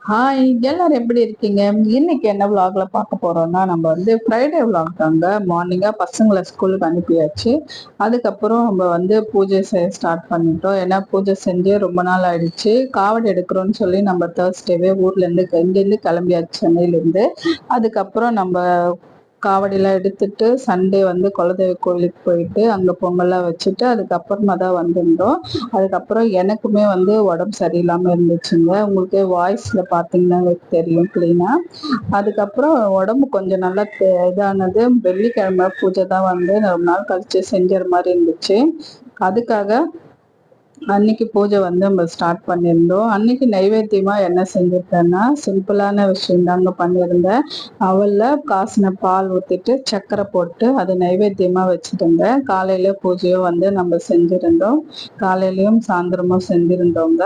Hi, எல்லாரும் எப்படி இருக்கீங்க? இன்னைக்கு என்ன விளாக்ல பார்க்க போறோம்னா, நம்ம வந்து ஃப்ரைடே விளாக் தாங்க. மார்னிங்கா பசங்கள ஸ்கூலுக்கு அனுப்பியாச்சு. அதுக்கப்புறம் நம்ம வந்து பூஜை செய்ய ஸ்டார்ட் பண்ணிட்டோம். ஏன்னா பூஜை செஞ்சு ரொம்ப நாள் ஆயிடுச்சு. காவடி எடுக்கிறோம்னு சொல்லி நம்ம தேர்ஸ்டேவே ஊர்லேருந்து இங்கேருந்து கிளம்பியாச்சு சென்னையிலேருந்து. அதுக்கப்புறம் நம்ம காவடிலாம் எடுத்துட்டு சண்டே வந்து குலதெய்வ கோயிலுக்கு போயிட்டு அங்கே பொங்கல்லாம் வச்சுட்டு அதுக்கப்புறமா தான் வந்திருந்தோம். அதுக்கப்புறம் எனக்குமே வந்து உடம்பு சரியில்லாமல் இருந்துச்சுங்க. உங்களுக்கு வாய்ஸில் பார்த்தீங்கன்னா தெரியும் கிளீனாக. அதுக்கப்புறம் உடம்பு கொஞ்சம் நல்லா இதானது. வெள்ளிக்கிழமை பூஜை தான் வந்து ரொம்ப நாள் கழிச்சு செஞ்ச மாதிரி இருந்துச்சு. அதுக்காக அன்னைக்கு பூஜை வந்து நம்ம ஸ்டார்ட் பண்ணியிருந்தோம். அன்னைக்கு நைவேத்தியமா என்ன செஞ்சிருக்கேன்னா, சிம்பிளான விஷயம் தாங்க பண்ணியிருந்தேன். அவல்ல காசின பால் ஊற்றிட்டு சர்க்கரை போட்டு அது நைவேத்தியமா வச்சுருந்தேன். காலையில பூஜையும் வந்து நம்ம செஞ்சிருந்தோம். காலையிலயும் சாயந்தரமும் செஞ்சிருந்தோங்க.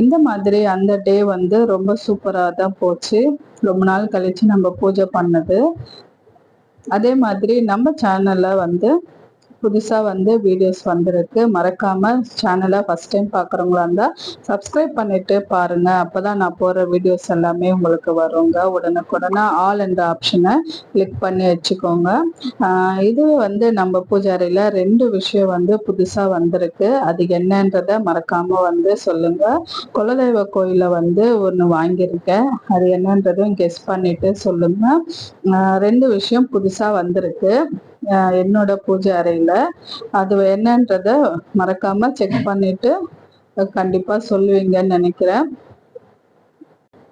இந்த மாதிரி அந்த டே வந்து ரொம்ப சூப்பரா தான் போச்சு. ரொம்ப நாள் கழிச்சு நம்ம பூஜை பண்ணது. அதே மாதிரி நம்ம சேனல்ல வந்து புதுசா வந்து வீடியோஸ் வந்திருக்கு. மறக்காம சேனலை ஃபர்ஸ்ட் டைம் பார்க்குறவங்களா இருந்தா சப்ஸ்கிரைப் பண்ணிட்டு பாருங்க. அப்பதான் நான் போடுற வீடியோஸ் எல்லாமே உங்களுக்கு வருங்க. உடனுக்குடனே ஆல் என்ற ஆப்ஷனை கிளிக் பண்ணி வச்சுக்கோங்க. இது வந்து நம்ம பூஜாரியில 2 விஷயம் வந்து புதுசா வந்திருக்கு. அது என்னன்றத மறக்காம வந்து சொல்லுங்க. குலதெய்வ கோயில வந்து ஒன்று வாங்கியிருக்கேன். அது என்னன்றதும் கெஸ் பண்ணிட்டு சொல்லுங்க. 2 விஷயம் புதுசா வந்திருக்கு என்னோட பூஜை அறையில. அது என்னன்றத மறக்காம செக் பண்ணிட்டு கண்டிப்பா சொல்லுவீங்கன்னு நினைக்கிறேன்.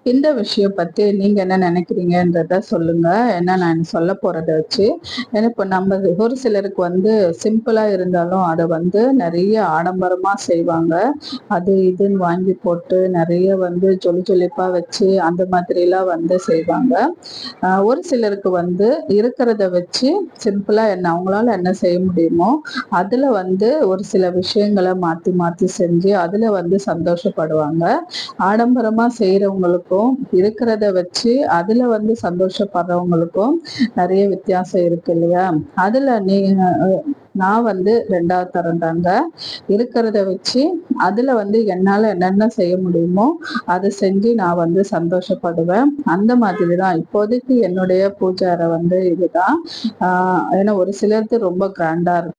இந்த விஷயம் பத்தி நீங்க என்ன நினைக்கிறீங்கன்றத சொல்லுங்க. ஏன்னா நான் சொல்ல போறத வச்சு. ஏன்னா இப்போ நம்ம ஒரு சிலருக்கு வந்து சிம்பிளா இருந்தாலும் அதை வந்து நிறைய ஆடம்பரமா செய்வாங்க. அது இதுன்னு வாங்கி போட்டு நிறைய வந்து ஜொலிப்பா வச்சு அந்த மாதிரிலாம் வந்து செய்வாங்க. ஒரு சிலருக்கு வந்து இருக்கிறத வச்சு சிம்பிளா அவங்களால என்ன செய்ய முடியுமோ அதுல வந்து ஒரு சில விஷயங்களை மாத்தி மாத்தி செஞ்சு அதுல வந்து சந்தோஷப்படுவாங்க. ஆடம்பரமா செய்யறவங்களுக்கும் இருக்கிறத வச்சு அதுல வந்து சந்தோஷப்படுறவங்களுக்கும் நிறைய வித்தியாசம் இருக்கு இல்லையா? அதுல நான் வந்து 2வது தரம் தாங்க. இருக்கிறத வச்சு அதுல வந்து என்னால என்னென்ன செய்ய முடியுமோ அதை செஞ்சு நான் வந்து சந்தோஷப்படுவேன். அந்த மாதிரி தான் இப்போதைக்கு என்னுடைய பூஜை அறை வந்து இதுதான். ஏன்னா ஒரு சிலருக்கு ரொம்ப கிராண்டா இருக்கும்.